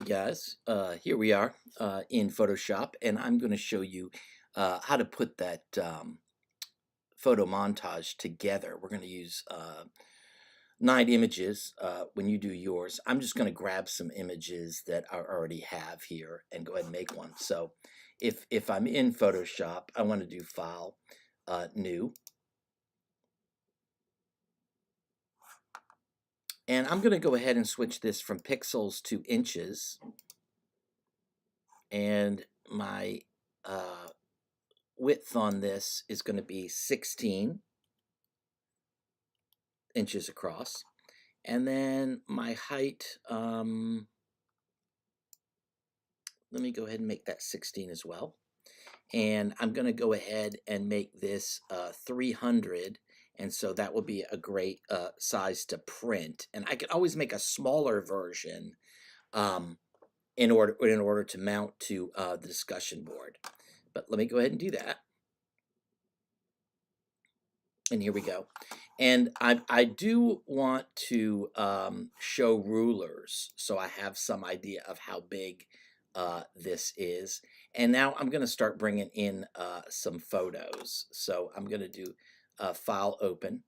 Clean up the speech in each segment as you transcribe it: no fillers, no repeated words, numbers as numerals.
Guys, here we are in Photoshop, and I'm going to show you how to put that photo montage together. We're going to use 9 images when you do yours. I'm just going to grab some images that I already have here and go ahead and make one. So if I'm in Photoshop, I want to do File, New, and I'm going to go ahead and switch this from pixels to inches, and my width on this is going to be 16 inches across, and then my height, let me go ahead and make that 16 as well, and I'm going to go ahead and make this 300, and so that will be a great size to print. And I could always make a smaller version um, in order to mount to the discussion board, but let me go ahead and do that. And here we go. And I do want to show rulers, so I have some idea of how big this is. And now I'm going to start bringing in some photos. So I'm going to do File, Open.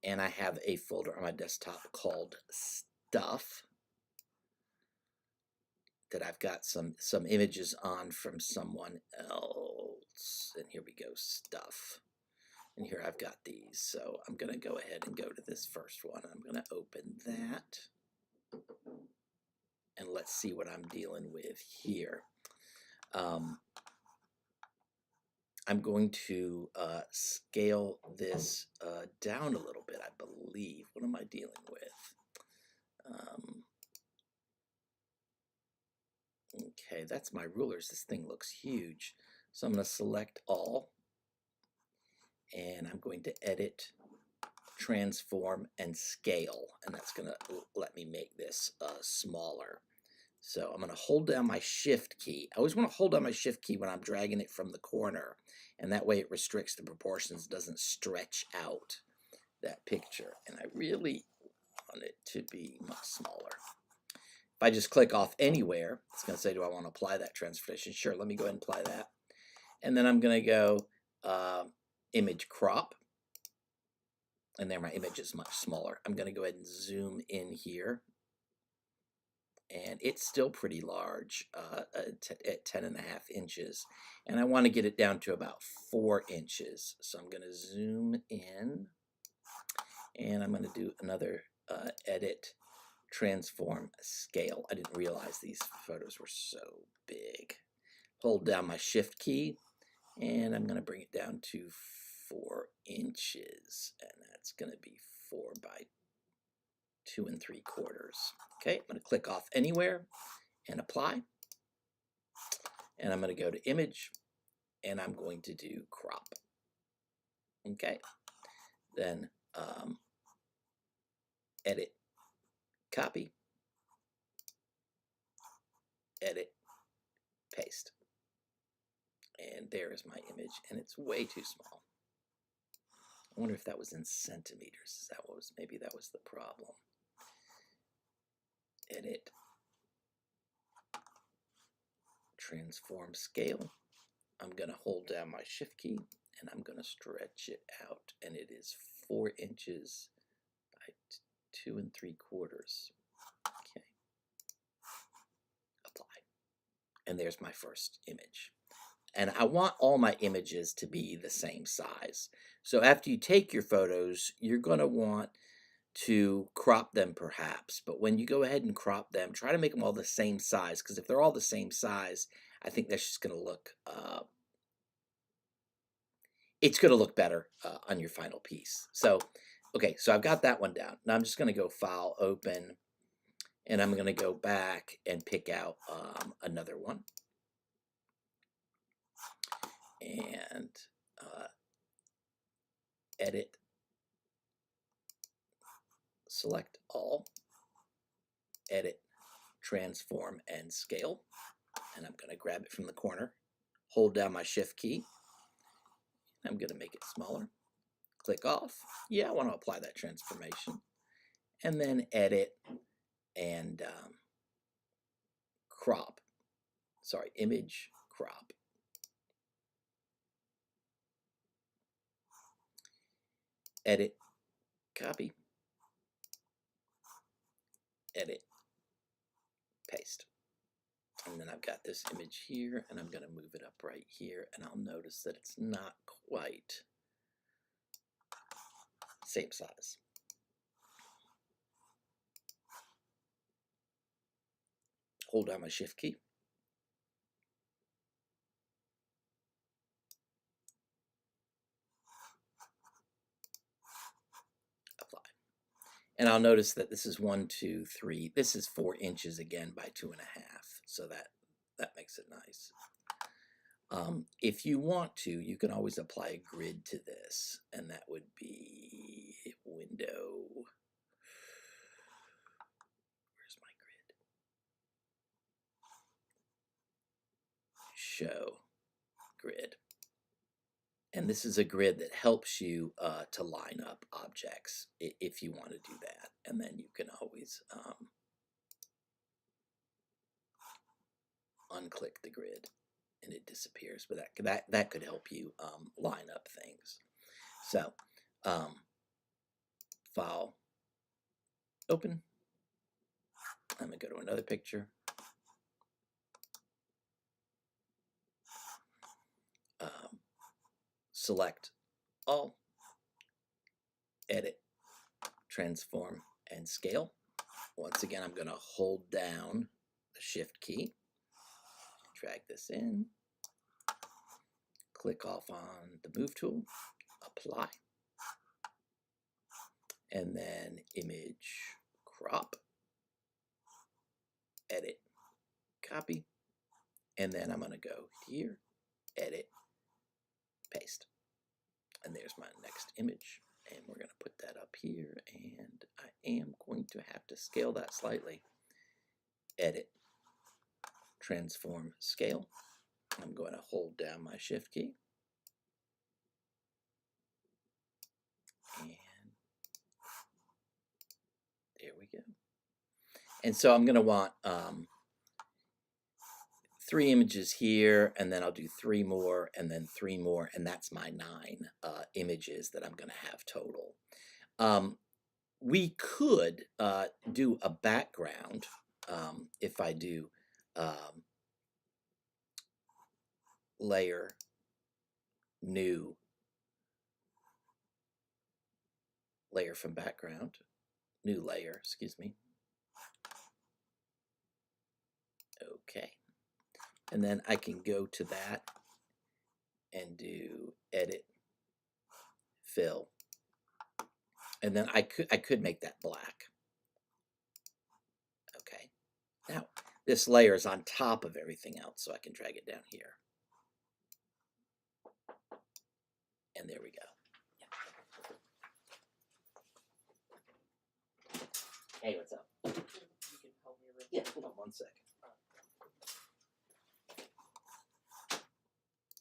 And I have a folder on my desktop called Stuff that I've got some images on from someone else. And here we go, Stuff. And here I've got these. So I'm going to go ahead and go to this first one. I'm going to open that. And let's see what I'm dealing with here. I'm going to scale this down a little bit, I believe. What am I dealing with? Okay, that's my rulers. This thing looks huge. So I'm going to select all. And I'm going to edit, transform, and scale. And that's going to let me make this smaller. So I'm going to hold down my Shift key. I always want to hold down my Shift key when I'm dragging it from the corner. And that way it restricts the proportions, doesn't stretch out that picture. And I really want it to be much smaller. If I just click off anywhere, it's going to say, do I want to apply that transformation? Sure, let me go ahead and apply that. And then I'm going to go Image Crop. And there my image is much smaller. I'm going to go ahead and zoom in here. And it's still pretty large at 10.5 inches. And I want to get it down to about 4 inches. So I'm going to zoom in. And I'm going to do another edit, transform, scale. I didn't realize these photos were so big. Hold down my Shift key. And I'm going to bring it down to 4 inches. And that's going to be 4 by 2 3/4. Okay, I'm going to click off anywhere and apply. And I'm going to go to Image, and I'm going to do Crop. Okay, then Edit, Copy, Edit, Paste. And there is my image, and it's way too small. I wonder if that was in centimeters. Is that what was, maybe that was the problem. Edit, transform, scale. I'm going to hold down my Shift key, and I'm going to stretch it out, and it is 4 inches by 2 3/4. Okay. Apply. And there's my first image. And I want all my images to be the same size. So after you take your photos, you're going to want to crop them perhaps. But when you go ahead and crop them, try to make them all the same size, because if they're all the same size, I think that's just going to look, it's going to look better on your final piece. So, okay, so I've got that one down. Now I'm just going to go File, Open, and I'm going to go back and pick out another one. And edit, select all, edit, transform, and scale. And I'm going to grab it from the corner, hold down my Shift key. I'm going to make it smaller. Click off. Yeah, I want to apply that transformation. And then edit, and crop. Sorry, image, crop. Edit, copy, edit, paste. And then I've got this image here, and I'm going to move it up right here, and I'll notice that it's not quite same size. Hold down my Shift key. Apply. And I'll notice that this is 1, 2, 3. This is 4 inches again by 2.5. So that makes it nice. If you want to, you can always apply a grid to this, and that would be window. Where's my grid? Show grid. And this is a grid that helps you to line up objects if you want to do that. And then you can always unclick the grid and it disappears. But that could help you line up things. So file, open. I'm going to go to another picture. Select all, edit, transform, and scale. Once again, I'm going to hold down the Shift key, drag this in, click off on the Move tool, apply, and then image, crop, edit, copy, and then I'm going to go here, edit, paste. And there's my next image, and we're going to put that up here, and I am going to have to scale that slightly. Edit, transform, scale. I'm going to hold down my Shift key, and there we go. And so I'm going to want 3 images here, and then I'll do 3 more, and then 3 more, and that's my 9 images that I'm going to have total. We could do a background if I do layer, new, layer from background, new layer, excuse me. Okay. And then I can go to that and do edit, fill. And then I could make that black. Okay. Now, this layer is on top of everything else, so I can drag it down here. And there we go. Hey, what's up? You can help me with. Yeah, hold on 1 second.